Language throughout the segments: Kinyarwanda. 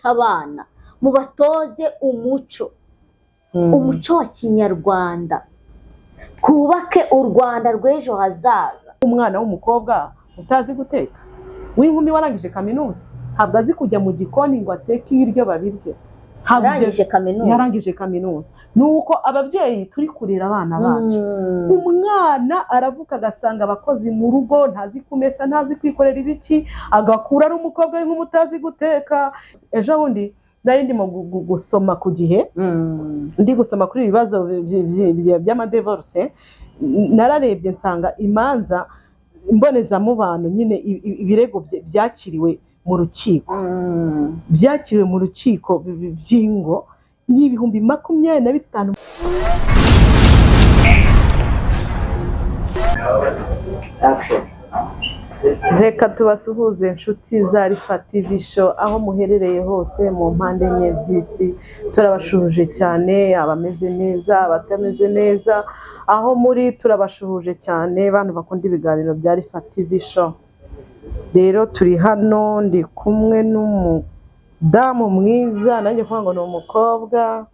mufate abana mubatoze umuco umuco wa kinyarwanda, twubake u Rwanda rw'ejo hazaza. Umwana w'umukobwa utazi guteka w'inkumi warangije kaminuza ntabwo azi kujya mu gikoni ngo ateke ibiryo babirye. Yarangije kaminuza nuko ababyeyi turi kurera abana bacu. Umwana aravuka agasanga abakozi mu rugo, ntazi kumesa, ntazi kwikorera ibiki, agakura ari umukobwa w'inkumi utazi guteka. Ejo bundi nari ndimo gusoma ku gihe, ndi gusoma kuri ibibazo by'amadivorce, nararebye nsanga imanza mbonezamubano nyine ibirego byakiriwe mu rukiko, byakiriwe mu rukiko by'ingo n'ibihumbi 25. Reka tubasuhuze inshuti za Rifa TV Show aho muherereye hose mu mpande enye z'isi. Turabashuhuje cyane, abameze neza, abatameze neza, aho muri turabashuhuje cyane bantu bakunda ibiganiro bya Rifa TV Show. Rero turi hano ndi kumwe n'umudamu mwiza, nanjye kuvuga ngo ni umukobwa,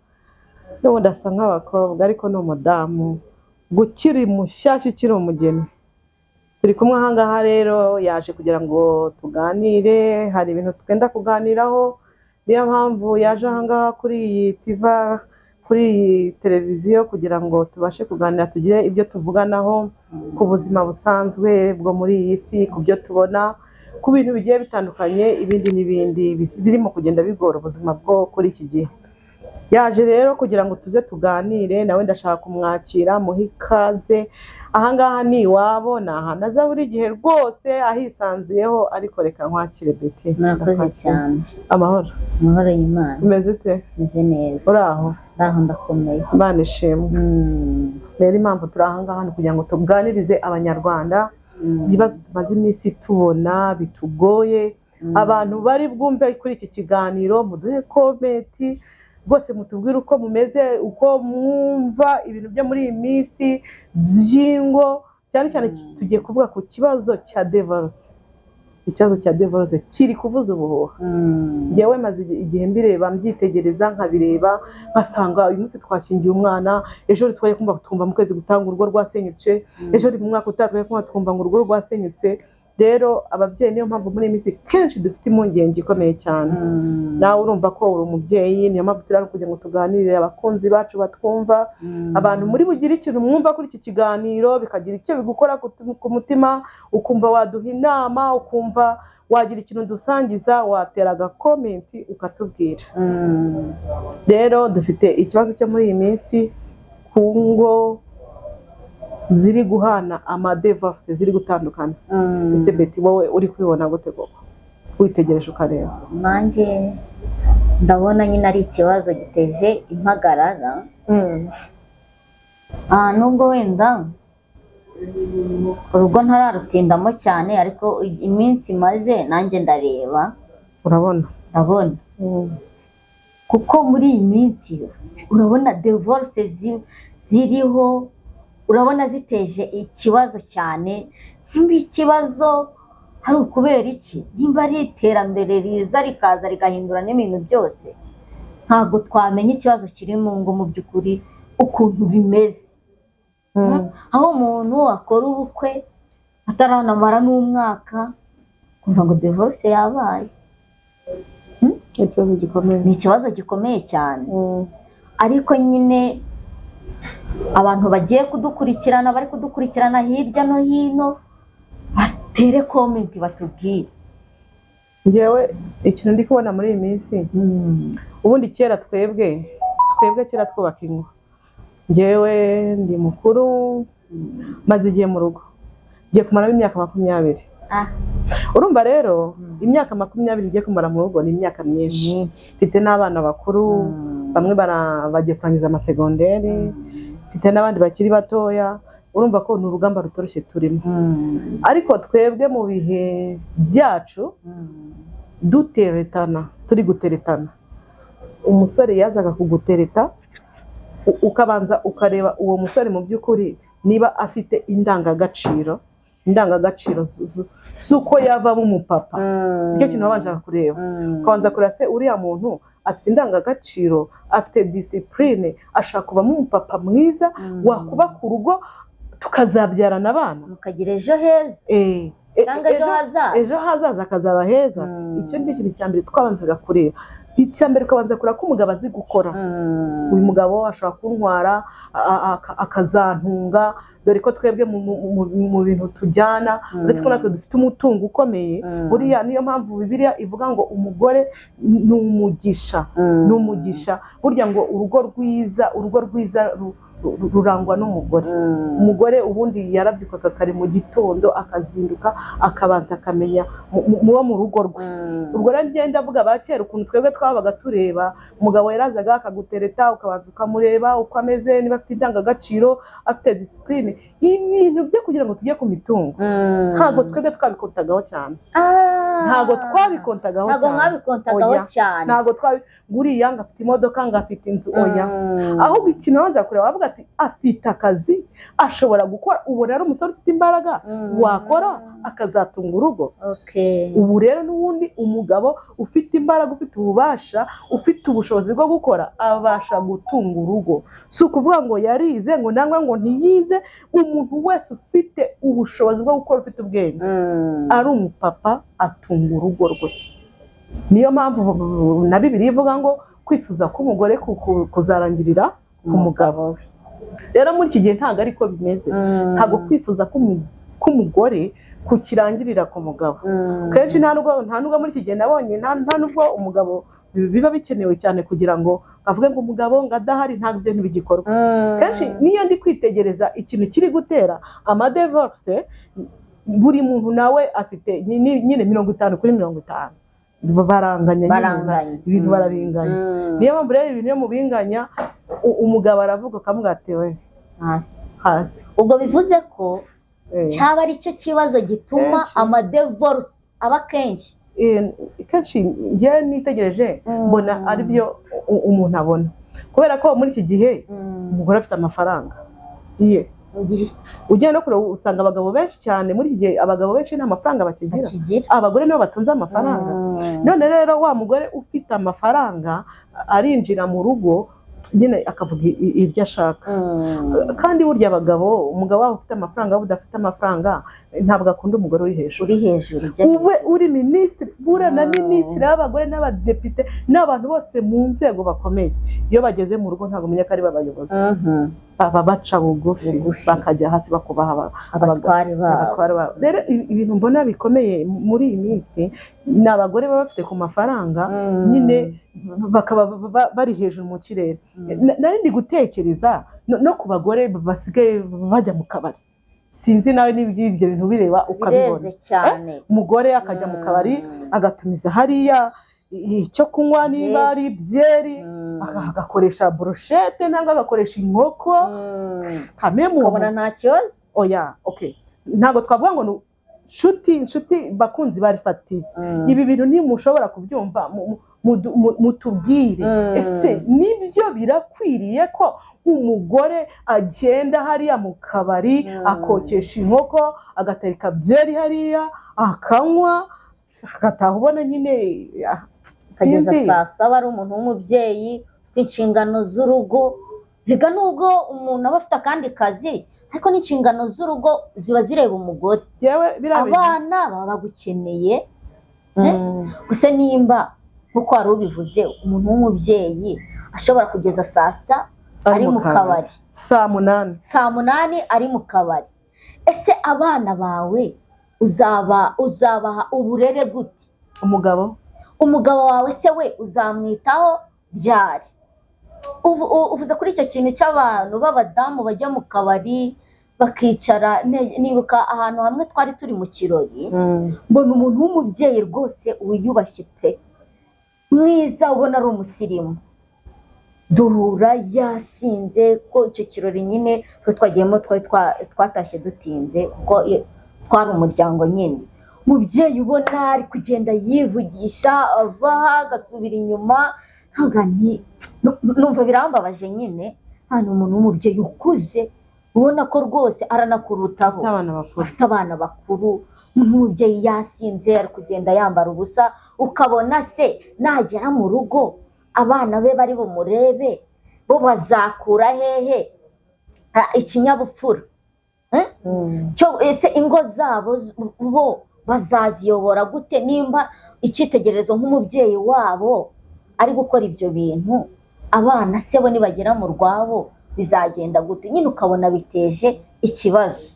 n'ubundi asa nk'abakobwa ariko ni umudamu gukiri mushyashya ukiri umugeni. Turi kumwe ahangaha rero, yaje kugira ngo tuganire, hari ibintu twenda kuganiraho, niyo mpamvu yaje ahangaha kuri iyi TV, kuri iyi televiziyo, kugira ngo tubashe kuganira, tugire ibyo tuvuganaho ku buzima busanzwe bwo muri iyi si, ku byo tubona, ku bintu bigiye bitandukanye, ibindi n'ibindi birimo kugenda bigora ubuzima bwo kuri iki gihe. Yaje rero kugira ngo tuze tuganire, nawe ndashaka kumwakira, muhe ikaze. Ahangaha ni iwabo, ni ahantu aza buri gihe rwose ahisanzuyeho, ariko reka nkwakire Betty. Murakoze cyane. Amahoro. Amahoro y'Imana. Umeze ute? Meze neza. Uraho? Ndaho ndakomeye. Imana ishimwe. Rero impamvu turi ahangaha ni kugira ngo tuganirize abanyarwanda ibibazo tumaze iminsi tubona bitugoye. Abantu bari bwumve kuri iki kiganiro, muduhe komenti rwose, mutubwire uko mumeze, uko mwumva ibintu byo muri iyi minsi by'ingo, cyane cyane tugiye kuvuga ku kibazo cya divorce. Ikibazo cya divorce kiri kuvuza ubuhuha. Yewe maze igihe mbireba, mbyitegereza, nkabireba, nkasanga uyu munsi twashingiye umwana, ejo twaye twumva mu kwezi gutanga urugo rwasenyutse, ejo mu mwaka utaha twaye twumva ngo urugo rwasenyutse. Rero ababyeyi niyo mpamvu muri minsi kenshi dufite impungenge ikomeye cyane. Nawe urumva ko uri umubyeyi, niyo mpamvu turi kugira ngo tuganirire abakunzi bacu batwumva, abantu muri bugire ikintu mwumva kuri iki kiganiro bikagira icyo bigukora ku mutima, ukumva waduha inama, ukumva wagira ikintu dusangiza, watera agakomenti ukatubwira. Rero dufite ikibazo cyo muri iyi minsi ku ngo ziri guhana amadivorce, ziri gutandukana. Ese Betty, wowe uri kwibona gute koko witegereje ukareba? Nanjye ndabona nyine ari ikibazo giteje impagarara. Nubwo wenda urugo ntararutindamo cyane, ariko iminsi maze nanjye ndareba. Ndabona kuko muri iyi minsi urabona divorce ziriho, urabona ziteje ikibazo cyane. Ikibazo hari ukubera iki? Nimba ari iterambere riza rikaza rigahindura n'ibintu byose, ntabwo twamenya ikibazo kiri mu ngo mu by'ukuri ukuntu bimeze. Aho umuntu akora ubukwe ataranamara n'umwaka, kumva ngo divorce yabaye. Ni ikibazo gikomeye cyane. Ariko nyine abantu bagiye kudukurikirana, bari kudukurikirana hirya no hino, batere komenti batubwire. Ngewe ikintu ndi kubona muri iyi minsi, ubundi kera twebwe kera twubaka ingo. Ngewe ndi mukuru, maze igihe mu rugo, ngiye kumaramo imyaka 20. Urumva rero imyaka 20 ngiye kumara mu rugo ni imyaka myinshi. Mfite n'abana bakuru, bamwe bagiye kurangiza amasegonderi, mfite n'abandi bakiri batoya. Urumva ko ni urugamba rutoroshye turimo. Ariko twebwe mu bihe byacu duteretana, turi guteretana, umusore yazaga kugutereta, ukabanza ukareba uwo musore mu by'ukuri niba afite indangagaciro, indangagaciro z'uko yavamo umupapa. Nicyo kintu wabanje kureba, ukabanza kureba se uriya muntu afite indangagaciro, afite discipline, ashaka kuvamo umupapa mwiza wakubaka urugo tukazabyarana abana, mukagira ejo heza cyangwa ejo hazaza akazaba heza. Icyo ni ikintu cya mbere twabanzaga kureba. Icya mbere ukabanza kureba ko umugabo azi gukora. Uyu mugabo ashobora kuntwara akazantunga, dore ko twebwe mu bintu tujyana uretse ko natwe dufite umutungo ukomeye. Buriya niyo mpamvu Bibiliya ivuga ngo umugore ni umugisha, ni umugisha. Burya ngo urugo rwiza rurangwa n'umugore. Umugore ubundi yarabyukaga kare mu gitondo akazinduka akabanza akamenya muba mu rugo rwe. Ubwo rero ngenda avuga ba kera ukuntu twebwe twabaga tureba umugabo yarazaga akagutereta ukabanza ukamureba uko ameze, niba afite indangagaciro, afite discipline. Ibintu byo kugira ngo tujye ku mitungo ntabwo twebwe twabikontagaho cyane. Ntabwo twabikontagaho cyane. Ntabwo guriya ngo afite imodoka ngo afite inzu, oya. Ahubwo ikintu wanza kureba wavuga ati afite akazi ashobora gukora. Ubu rero umusore ufite imbaraga wakora akazatunga urugo. Ubu rero n'ubundi umugabo ufite imbaraga, ufite ububasha, ufite ubushobozi bwo gukora abasha gutunga urugo. Si ukuvuga ngo yarize ngo nangwa ngo ntiyize. Umuntu wese ufite ubushobozi bwo gukora, ufite ubwenge, ari umupapa atunga urugo rwe. Niyo mpamvu na Bibiliya ivuga ngo kwifuza k'umugore kuzarangirira ku mugabo we. Rero muri iki gihe ntabwo ariko bimeze. Ntabwo kwifuza k'umugore kukirangirira ku mugabo. Kenshi nta nubwo muri iki gihe nabonye nta nubwo umugabo biba bikenewe cyane kugira ngo avuge ngo umugabo ngo adahari, ntabwo ibyo ntibigikorwa. Kenshi niyo ndi kwitegereza ikintu kiri gutera amadevorce, buri muntu nawe afite nyine 50-50. Baranganya ibintu, barabinganya. Niyo mpamvu rero ibintu iyo mubinganya umugabo aravuga akamubwira ati we hasi. Ubwo bivuze ko cyaba ari cyo kibazo gituma amadevorce aba kenshi. Njyewe nitegereje mbona ari byo umuntu abona, kubera ko muri iki gihe umugore afite amafaranga. Ugiye no kureba usanga abagabo benshi cyane muri iki gihe, abagabo benshi nta mafaranga bakigira, abagore nibo batunze amafaranga. None rero wa mugore ufite amafaranga arinjira mu rugo nyine akavuga iryo ashaka. Kandi burya abagabo, umugabo waba ufite amafaranga waba udafite amafaranga ntabwo akunda umugore uri hejuru. Ube uri minisitiri, buriya na minisitiri w'abagore n'abadepite n'abantu bose mu nzego bakomeye, iyo bageze mu rugo ntabwo umenya ko ari abayobozi. Baba baca bugufi bakajya hasi bakubaha abatware babo. Rero ibintu mbona bikomeye muri iyi minsi ni abagore baba bafite ku mafaranga nyine bakaba bari hejuru mu kirere. Nari ndi gutekereza no ku bagore basigaye bajya mu kabari. Sinzi nawe n'ibyo bintu bireba ukabibona. Umugore akajya mu kabari agatumiza hariya icyo kunywa, niba ari byeri agakoresha brochette nangwa agakoresha inkoko, kamemu ukabona nta kibazo. Oya, okay, ntabwo twavuga ngo nshuti bakunzi bari fatiye. Ibi bintu ntimushobora kubyumva, mutubwire ese nibyo birakwiriye ko umugore agenda hariya mu kabari akokesha inkoko, agatereka byeri hariya akanywa, agataha ubona nyine kageza saa saba ari umuntu w'umubyeyi ufite inshingano z'urugo. Rega nubwo umuntu aba afite akandi kazi, ariko n'inshingano z'urugo ziba zireba umugore. Abana baba bagukeneye. Gusa nimba nkuko wari ubivuze, umuntu w'umubyeyi ashobora kugeza saa sita ari mu kabari, saa munani ari mu kabari, ese abana bawe uzabaha uburere gute? Umugabo wawe se we uzamwitaho ryari? Uvuze kuri icyo kintu cy'abantu b'abadamu bajya mu kabari bakicara. Nibuka ahantu hamwe twari turi mu kirori, mbona umuntu w'umubyeyi rwose wiyubashye pe, mwiza, ubona ari umusirimu, duhura yasinze. Ko icyo kirori nyine twe twagiyemo twatashye dutinze kuko twari umuryango nyine. Mubyeyi ubona ari kugenda yivugisha, ava agasubira inyuma. Numva birambabaje nyine. Hano umuntu w'umubyeyi ukuze ubona ko rwose aranakurutaho, afite abana bakuru, nk'umubyeyi yasinze ari kugenda yambara ubusa, ukabona se nagera mu rugo abana be bari bumurebe bo bazakura hehe ikinyabupfura? Ese ingo zabo bo bazaziyobora gute nimba icyitegererezo nk'umubyeyi wabo ari gukora ibyo bintu? Abana se bo nibagera mu rwabo bizagenda gute? Nyine ukabona biteje ikibazo.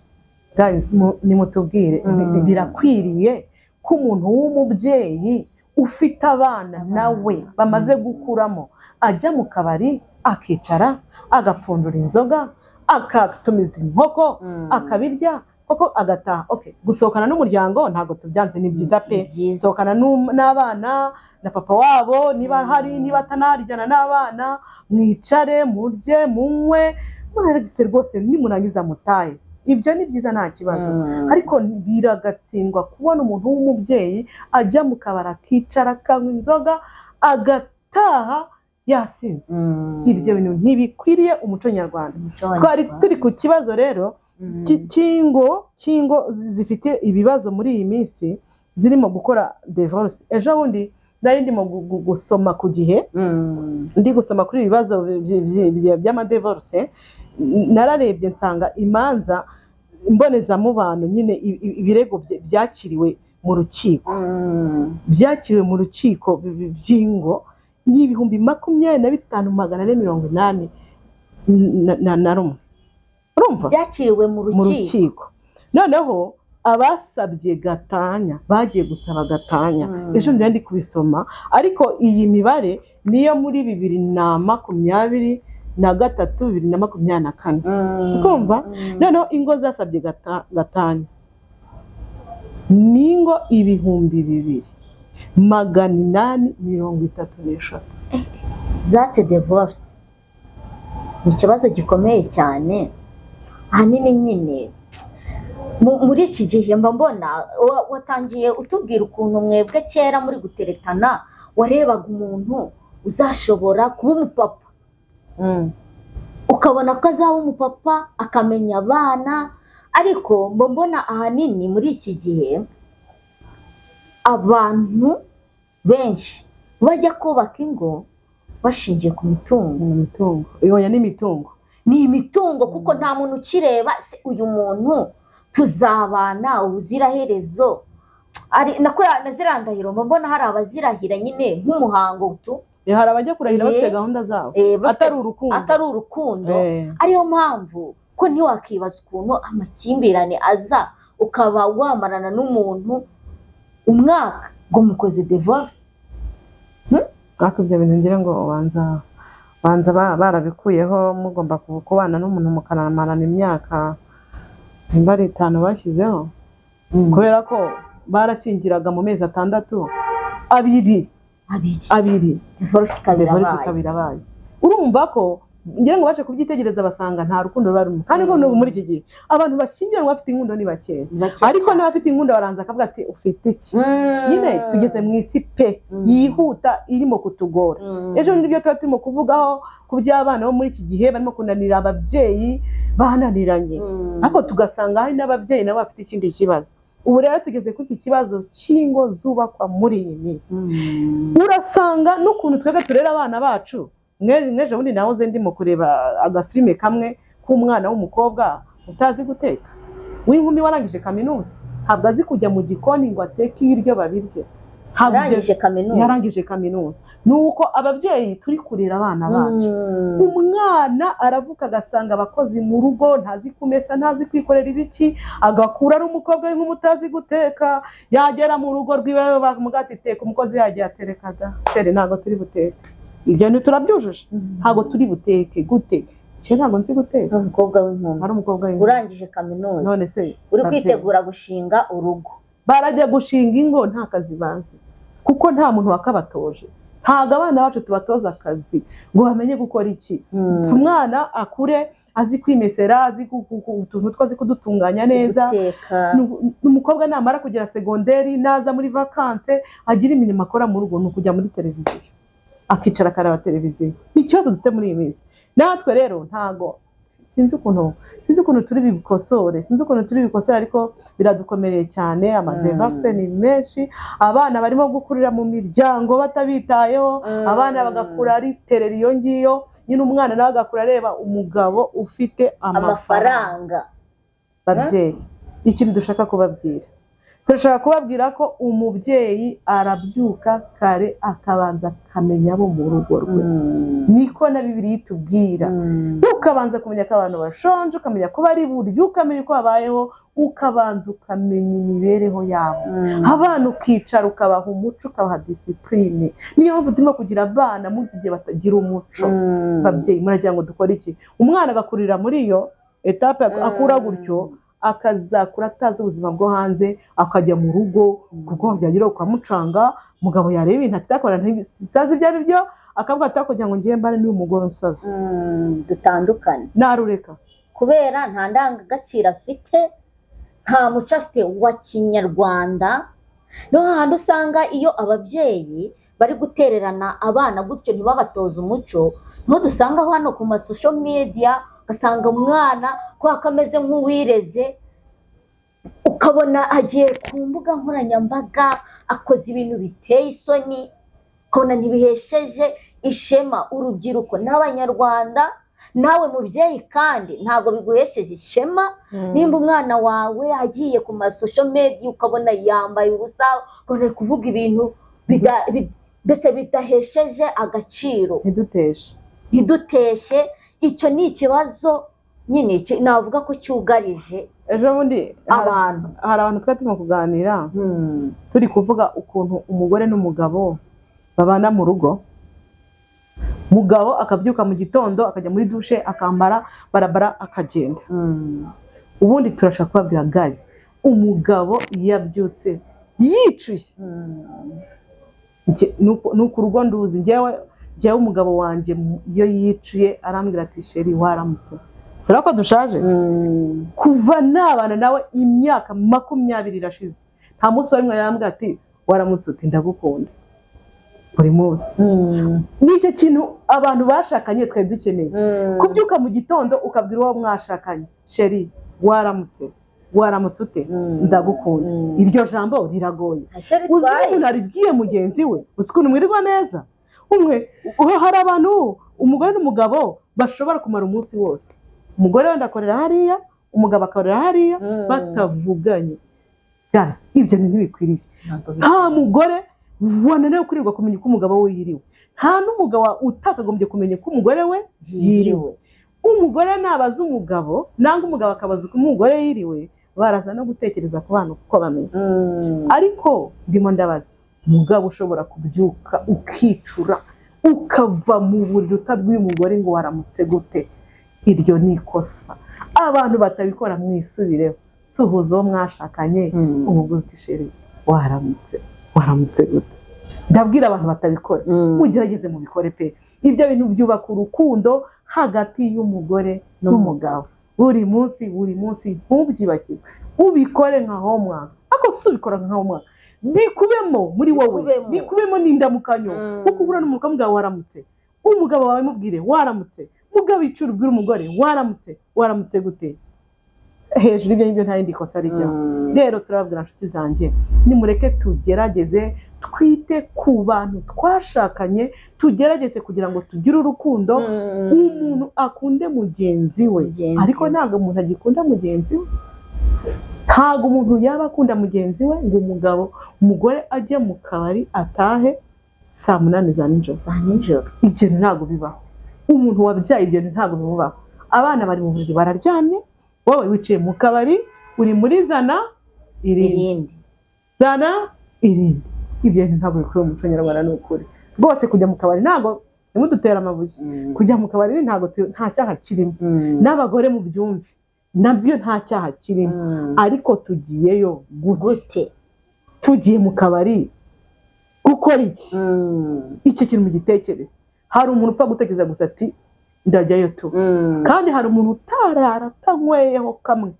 Guys, nimutubwire, birakwiriye ko umuntu w'umubyeyi ufite abana nawe bamaze gukuramo ajya mu kabari akicara agapfundura inzoga akatumiza inkoko akabirya koko agataha? Gusohokana n'umuryango ntabwo tubyanze, ni byiza pe, sohokana n'abana na papa wabo niba hari, niba atanarijyana n'abana mwicare murye munywe muraragise rwose, nimurangiza mutahe, ibyo ni byiza nta kibazo. Ariko biragatsindwa kubona umuntu w'umubyeyi ajya mu kabari akicara akanywa inzoga agataha yasinze. Ibyo bintu ntibikwiriye umuco nyarwanda. Twari turi ku kibazo rero cy'ingo zifite ibibazo muri iyi minsi zirimo gukora divorce. Ejo bundi nari ndimo gusoma ku Gihe, ndi gusoma kuri ibibazo by'amadivorce, nararebye nsanga imanza mbonezamubano, nyine ibirego byakiriwe mu rukiko, byakiriwe mu rukiko by'ingo ni 25,481. Urumva? Byakiriwe mu rukiko. Noneho abasabye gatanya bagiye gusaba gatanya. Ejo ndi kubisoma, ariko iyi mibare niyo muri 2023 2024. Ukumva? Noneho ingo zasabye gatanya ningo 2,833 zatse divorce. Ni ikibazo gikomeye cyane. Ahanini nyine muri iki gihe mba mbona watangiye utubwira ukuntu mwebwe kera muri guteretana warebaga umuntu uzashobora kuba umupapa, ukabona ko azaba umupapa akamenya abana. Ariko mba mbona ahanini muri iki gihe abantu benshi bajya kubaka ingo bashingiye ku mitungo. Yoya n'imitungo, ni imitungo, kuko nta muntu ukireba se uyu muntu tuzabana ubuziraherezo. Ari nakora nazirandahiro, mbona hari abazirahira nyine nk'umuhango tu, hari abajya kurahira bafite gahunda zabo, atari urukundo. Ariyo mpamvu ko ntiwakibaza ukuntu amakimbirane aza ukaba wamarana n'umuntu umwaka ngo mukoze divorce. Ibyo bintu ngira ngo banza barabikuyeho, mugomba kubana n'umuntu mukanamarana imyaka nimba ari 5 bashyizeho, kubera ko barashyingiraga mu mezi 6 abiri divorce kabirabaye. Urumva ko ngira ngo baje kubyitegereza basanga nta rukundo barimo. Kandi ko muri iki gihe abantu bashyingiranwa bafite inkundo ni bake, ariko n'abafite inkundo baranza akavuga ati ufite iki? Nyine tugeze mu isi pe yihuta irimo kutugora. Ejo nibyo turimo kuvugaho ku by'abana bo muri iki gihe barimo kunanira ababyeyi bananiranye, ariko tugasanga hari n'ababyeyi nabo bafite ikindi kibazo. Ubu rero tugeze kuri iki kibazo cy'ingo zubakwa muri iyi minsi. Urasanga n'ukuntu twebwe turera abana bacu. Mweje bundi nahoze ndimo kureba agafilme kamwe k'umwana w'umukobwa utazi guteka, w'inkumi warangije kaminuza, ntabwo azi kujya mu gikoni ngo ateke ibiryo babirye. Yarangije kaminuza. Nuko ababyeyi turi kurera abana bacu, umwana aravuka agasanga abakozi mu rugo, ntazi kumesa, ntazi kwikorera ibiki, agakura ari umukobwa w'umutazi guteka, yagera mu rugo rwiwe bamugati teka, umukozi yagiye atereka da chere ntago turi buteke. Ibyo ni turabyujuje, ntago turi buteke gute? Cyo ntago nzi guteka. Umukobwa w'inkumi, ari umukobwa w'inkumi urangije kaminuza, none se uri kwitegura gushinga urugo. Barajya gushinga ingo nta kazi bazi, kuko nta muntu wakabatoje. Ntago abana bacu tubatoza akazi ngo bamenye gukora iki. Umwana akure azi kwimesera, azi utuntu twazi kudutunganya neza. Umukobwa namara kugera segonderi, naza muri vacances agira imirimo akora mu rugo, n'ukujya muri televiziyo akicara akareba televiziyo. Ikibazo dufite muri iyi minsi natwe rero, ntago sinzi ukuntu turi bikosore ariko biradukomereye cyane. Amadevaxe ni menshi, abana barimo gukurira mu miryango batabitayeho, abana bagakura ari terera iyo ngiyo, nyine umwana nawe agakura areba umugabo ufite amafaranga. Babyeyi, ikintu dushaka kubabwira, turashaka kubabwira ko umubyeyi arabyuka kare akabanza akamenya abo mu rugo rwe. Niko na Bibiliya itubwira. Ukabanza kumenya ko abantu bashonje, ukamenya ko bari buryo, ukamenya uko babayeho, ukabanza ukamenya imibereho yabo. Abana ukicara ukabaha umuco, ukabaha disipurine. Niyo mpamvu turimo kugira abana mu gihe batagira umuco. Babyeyi, muragira ngo dukore iki? Umwana agakurira muri iyo etape akura gutyo, akazakura atazi ubuzima bwo hanze, akajya mu rugo kuko byagira ukamucanga, mugabo yareba ibintu atakora ntisazi ibyo ari byo, akavuga ati kugira ngo ngiye mbane n'uyu mugore usaze. Dutandukane narureka kubera nta ndangagaciro afite, nta muco afite wa kinyarwanda. No handi usanga iyo ababyeyi bari gutererana abana gutyo ntibabatoze umuco, niho dusanga hano ku social media ugasanga umwana ko akameze nk'uwireze, ukabona agiye ku mbuga nkoranyambaga akoze ibintu biteye isoni, ukabona ntibihesheje ishema urubyiruko n'abanyarwanda. Nawe mubyeyi kandi ntabwo biguhesheje ishema nimba umwana wawe agiye ku social media ukabona yambaye ubusa, ukabona ari kuvuga ibintu mbese bidahesheje agaciro. Ntiduteshe. Icyo ni ikibazo nyine navuga ko cyugarije ejo bundi abantu. Hari abantu twatuma kuganira turi kuvuga ukuntu umugore n'umugabo babana mu rugo. Mugabo akabyuka mu gitondo akajya muri dushe akambara barabara akagenda. Ubundi turashaka kubabwira guys, umugabo yabyutse yicuye. Nuko urugo nduzi njyewe umugabo wanjye iyo yicuye arambwira ati sheri waramutse. Sura ko dushaje kuva nabana nawe imyaka 20 irashize, nta munsi warimwe yarambwira ati waramutse uti ndagukunda buri munsi. Nicyo kintu abantu bashakanye twe dukeneye, kubyuka mu gitondo ukabwira uwo mwashakanye sheri waramutse ute ndagukunda. Iryo jambo riragoye. Uzi umuntu aribwiye mugenzi we, uzi ukuntu mwirirwa neza. Hari abantu umugore n'umugabo bashobora kumara umunsi wose, umugore wenda akorera hariya, umugabo akorera hariya, batavuganye. Guys, ibyo ntibikwiriye. Nta mugore wananiwe kurirwa kumenya uko umugabo we yiriwe, nta n'umugabo utakagombye kumenya uko umugore we yiriwe. Umugore nabaza umugabo nanga umugabo akabaza uko umugore yiriwe, baraza no gutekereza ku bana uko bameze. Ariko ndimo ndabaza, umugabo ushobora kubyuka ukicura ukava mu buryo utabwiye umugore ngo waramutse gute? Iryo ni ikosa. Abantu batabikora mwisubireho. Suhuza uwo mwashakanye umugore uti sheri waramutse gute? Ndabwira abantu batabikora, mugerageze mubikore pe. Ibyo bintu byubaka urukundo hagati y'umugore n'umugabo. Buri munsi ntubyibagirwe, ubikore nka homework. Ako subikora nka homework, bikubemo muri wowe, bikubemo n'indamukanyo. Kuko ubura n'umugabo mugabo waramutse, umugabo wawe mubwire waramutse. Mugabo icuru ubwira umugore waramutse gute? Hejuru ibyo nta yindi kosa rijya. Rero turababwira inshuti zanjye, nimureke tugerageze twite ku bantu twashakanye, tugerageze kugira ngo tugire urukundo, umuntu akunde mugenzi we. Ariko ntabwo umuntu agikunda mugenzi we, ntabwo umuntu yaba akunda mugenzi we ngo umugore ajye mu kabari atahe saa 8 za nijoro. Ibyo ntabwo bibaho. Umuntu wabyaye ibyo ntabwo bimubaho. Abana bari mu buriri bararyamye, wowe wicaye mu kabari uri muri zana irindi. Ibyo ntabwo bikwiye umuco nyarwanda n'ukuri. Rwose kujya mu kabari ntabwo nimudutera amabuye. Kujya mu kabari nta cyaha kirimo. N'abagore mu byumve nabyo nta cyaha kirimo. Ariko tugiyeyo gute? Tugiye mu kabari gukora iki? Icyo kintu mu gitekerezo. Hari umuntu upfa gutekereza gusa ati ndajyayo tu. Kandi hari umuntu utarara atanyweyeho kamwe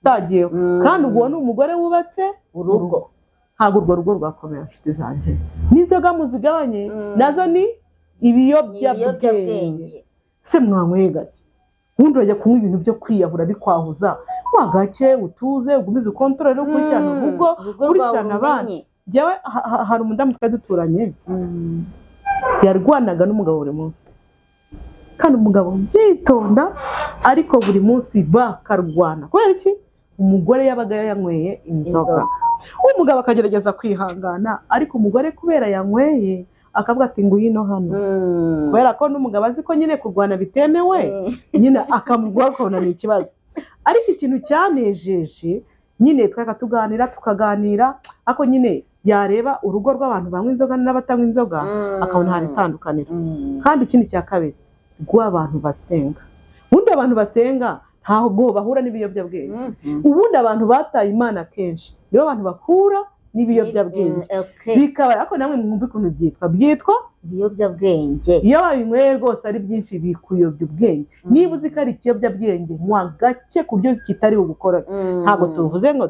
tagiyeho. Kandi ubwo ni umugore wubatse urugo. Ntabwo urwo rugo rwakomera inshuti zanjye. N'inzoga muzigabanye nazo ni ibiyobyabwenge. Se mwanyweye gake ubundi urajya kunywa ibintu byo kwiyahura bikwahuza wagake utuze ugumize ukontorore ukurikirana urugo ukurikirana abana. Njyewe hari umudamu twari duturanye yarwanaga n'umugabo buri munsi, kandi umugabo yitonda ariko buri munsi bakarwana. Kubera iki? Umugore yabaga yanyweye inzoga, umugabo akagerageza kwihangana, ariko umugore kubera yanyweye akavuga ati ngwino hano, kubera ko n'umugabo azi ko nyine kurwana bitemewe, nyine akamugwa akabona ni ikibazo. Ariko ikintu cyanejeje nyine tukaganira, ako nyine yareba urugo rw'abantu banywa inzoga n'abatanywa inzoga akabona hari itandukaniro. Kandi ikindi cya kabiri, rw'abantu basenga. Ubundi abantu basenga ntago bahura n'ibiyobyabwenge. Ubundi abantu bataye Imana kenshi nibo abantu bahura n'ibiyobyabwenge. Bikaba ako namwe mwumve ukuntu byitwa ibiyobyabwenge. Iyo babinyweye rwose ari byinshi bikuyobya ubwenge. Niba uzi ko ari ikiyobyabwenge nywa gake ku buryo kitari bugukora. Ntabwo tuvuze ngo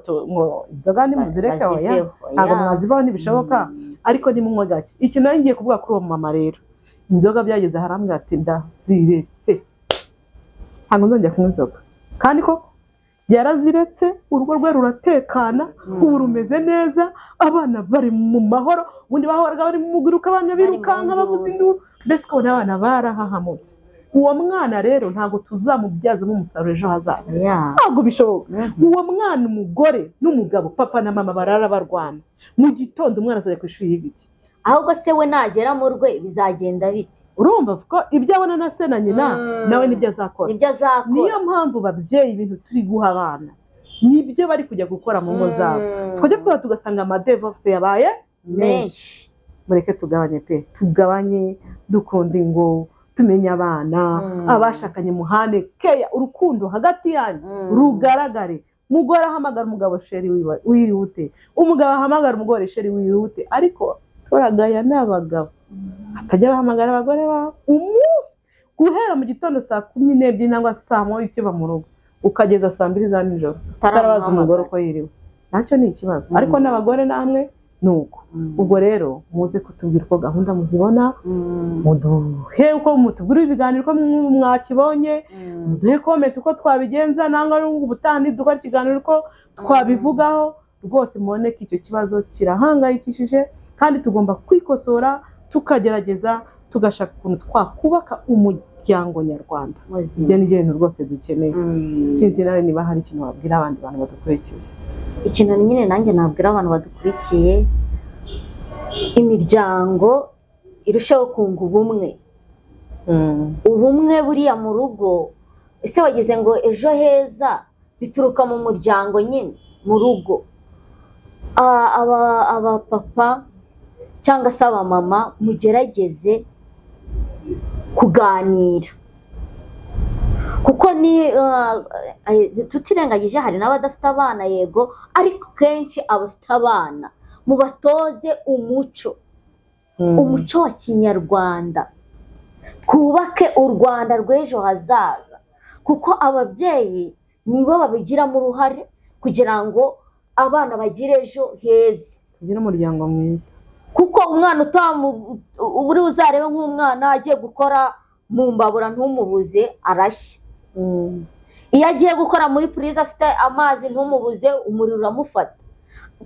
inzoga nimuzireke oya, ntabwo mwazivaho ntibishoboka, ariko nimunywa gake. Icyo nari ngiye kuvuga kuri uwo mama rero, inzoga byageze harambwira ati ndaziretse, ntabwo nzongera kunywa inzoga. Kandi ko yaraziretse, urugo rwe ruratekana, ubu rumeze neza, abana bari mu mahoro. Ubundi bahoraga bari mu muguruka, abana birukanka bavuza induru, mbese ukabona abana barahahamutse. Uwo mwana rero ntabwo tuzamubyazamo umusaruro ejo hazaza, ntabwo bishoboka. Uwo mwana, umugore n'umugabo, papa na mama barara barwana, mu gitondo umwana azajya ku ishuri yiga iki? Ahubwo se we nagera mu rwe bizagenda bite? Urumva ko ibyo abona na se na nyina nawe nibyo azakora. Niyo mpamvu babyeyi ibintu turi guha abana nibyo bari kujya gukora mu ngo zabo. Twajya kura tugasanga amadevox yabaye menshi. Mureke tugabanye pe, tugabanye, dukunde ngo tumenye abana, abashakanye muhane keya, urukundo hagati yanyu rugaragare. Mugore ahamagara umugabo sheri wirute, umugabo ahamagara umugore sheri wirute, ariko turagaya n'abagabo atajya bahamagara abagore babo umunsi guhera mu gitondo saa 12 nangwa saa 1 ikiba mu rugo ukageza saa 2 za nijoro tarabaza umugore uko yiriwe. Nacyo ni ikibazo, ariko n'abagore namwe nuko. Ubwo rero muze kutubwira ko gahunda muzibona, muduhe uko mutubwira ibiganiro ko mwakibonye, muduhe comment uko twabigenza, nangwa ubutandi dukora ikiganiro ko twabivugaho. Rwose mubone ko icyo kibazo kirahangayikishije, kandi tugomba kwikosora, tukagerageza tugashaka ukuntu twakubaka umuryango nyarwanda. Ibyo ni ibintu rwose dukeneye. Sinzi nawe niba hari ikintu wabwira abandi bantu badukurikiye. Ikintu nyine nanjye nabwira abantu badukurikiye, imiryango irushaho kunga ubumwe. Ubumwe buriya mu rugo, ese wagize ngo ejo heza bituruka mu muryango nyine, mu rugo. Aba papa cyangwa se aba mama mugerageze kuganira, kuko ni tutirengagije hari n'abadafite abana yego, ariko kenshi abafite abana mubatoze umuco wa kinyarwanda. Twubake u Rwanda rw'ejo hazaza, kuko ababyeyi nibo babigiramo uruhare kugira ngo abana bagire ejo heza, tugire umuryango mwiza. Kuko umwana uri uzarebe nk'umwana agiye gukora mu mbabura ntumubuze arashya. Iyo agiye gukora muri purize afite amazi ntumubuze umuriro uramufata,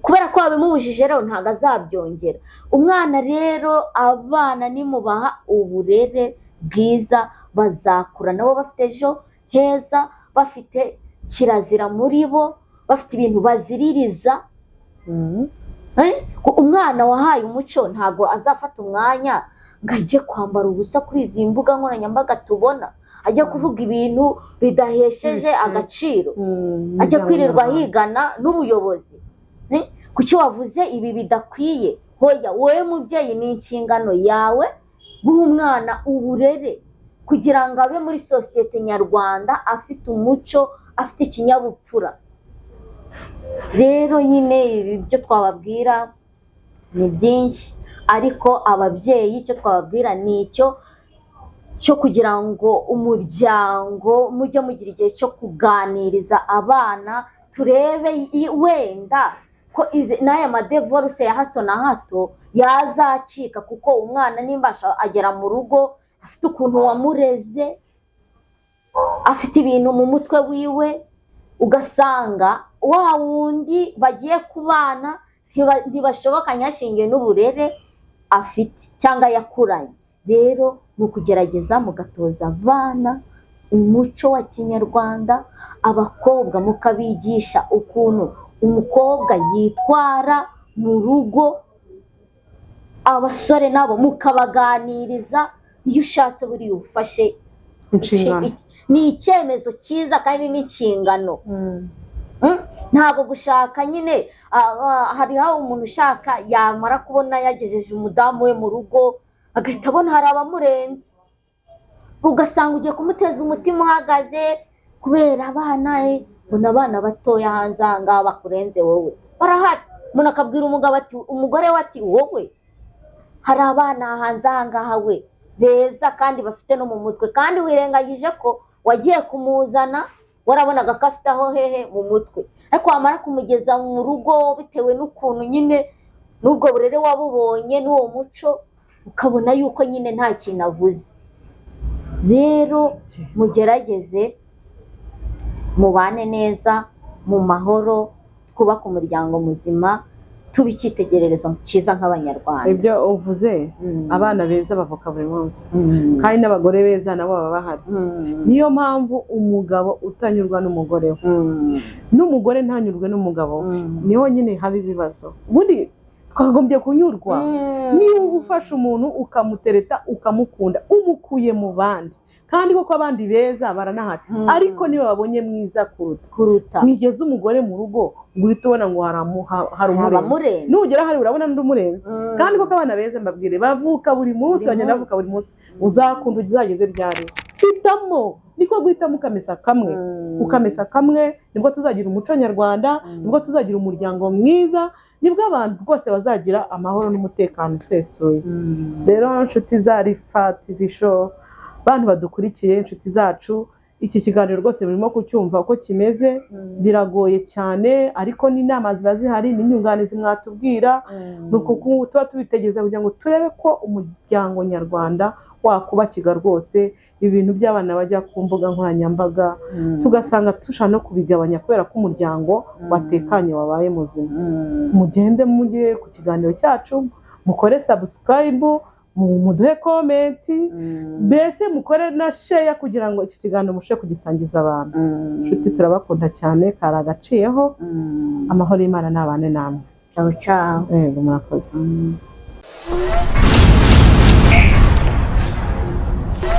kubera ko babimubujije rero ntabwo azabyongera. Umwana rero, abana nimubaha uburere bwiza bazakura nabo bafite ejo heza, bafite kirazira muri bo, bafite ibintu baziririza. Umwana wahaye umuco ntabwo azafata umwanya ngo ajye kwambara ubusa kuri izi mbuga nkoranyambaga tubona, ajya kuvuga ibintu bidahesheje agaciro, ajya kwirirwa higana n'ubuyobozi. Kuki wavuze ibi bidakwiye? Hoya, wowe mubyeyi ni inshingano yawe guha umwana uburere kugira ngo abe muri sosiyete nyarwanda afite umuco, afite ikinyabupfura. Rero nyine ibyo twababwira ni byinshi, ariko ababyeyi icyo twababwira ni icyo cyo kugira ngo umuryango mujye mugira igihe cyo kuganiriza abana, turebe wenda ko n'aya madevoruse ya hato na hato yazacika, kuko umwana nimba agera mu rugo afite ukuntu wamureze, afite ibintu mu mutwe wiwe, ugasanga wa wundi bagiye kubana ntibashobokanye hashingiwe n'uburere afite cyangwa yakuranye. Rero ni ukugerageza mugatoza abana umuco wa kinyarwanda, abakobwa mukabigisha ukuntu umukobwa yitwara mu rugo, abasore nabo mukabaganiriza. Iyo ushatse buriya ufashe ni icyemezo cyiza kandi n'inshingano. Ntabwo gushaka nyine hariho umuntu ushaka yamara kubona yagejeje umudamu we mu rugo agahita abona hari abamurenze, ugasanga ugiye kumuteza umutima uhagaze kubera abana mbona abana batoya hanze aha ngaha bakurenze wowe barahari. Umuntu akabwira umugabo ati umugore we ati wowe hari abana hanze aha ngaha we beza kandi bafite no mu mutwe, kandi wirengagije ko wagiye kumuzana warabonaga ko afite aho hehe mu mutwe, ariko wamara kumugeza mu rugo bitewe n'ukuntu nyine n'ubwo burere wabubonye n'uwo muco ukabona yuko nyine nta kintu avuze. Rero mugerageze mubane neza mu mahoro, twubake umuryango muzima, tuba icyitegererezo cyiza nk'abanyarwanda. Ibyo uvuze abana beza bavuka buri munsi, kandi n'abagore beza nabo baba bahari. Niyo mpamvu umugabo utanyurwa n'umugore we n'umugore ntanyurwe n'umugabo we, niho nyine haba ibibazo. Ubundi twagombye kunyurwa. Niba ufashe umuntu ukamutereta ukamukunda umukuye mu bandi, kandi koko abandi beza baranahari, ariko niba babonye mwiza kuruta mwigeze umugore mu rugo ngo uhite ubona ngo hari umurenze, nugera hari urabona n'undi umurenze. kandi koko abana beza mbabwire bavuka buri munsi, bagenda bavuka buri munsi. Uzakunda uzageze ryari? Hitamo, niko guhitamo ukamesa kamwe, ukamesa kamwe, nibwo tuzagira umuco nyarwanda, nibwo tuzagira umuryango mwiza, nibwo abantu rwose bazagira amahoro n'umutekano usesuye. Rero inshuti za Rifa TV show, bantu badukurikiye, inshuti zacu, iki kiganiro rwose birimo kucyumva uko kimeze, biragoye cyane, ariko n'inama ziba zihari, n'inyunganizi mwatubwira, nuko tuba tubitegeza kugira ngo turebe ko umuryango nyarwanda wakubakiga rwose. Ibintu by'abana bajya ku mbuga nkoranyambaga tugasanga tushaka no kubigabanya kubera ko umuryango watekanye wabaye muzima. Mugende mujye ku kiganiro cyacu, mukore subscribe, muduhe comment, mbese mukore na share kugira ngo iki kiganiro mushe kugisangiza abantu. Inshuti turabakunda cyane, karagaciyeho. Amahoro y'Imana nabane namwe. Ciao ciao. Murakoze.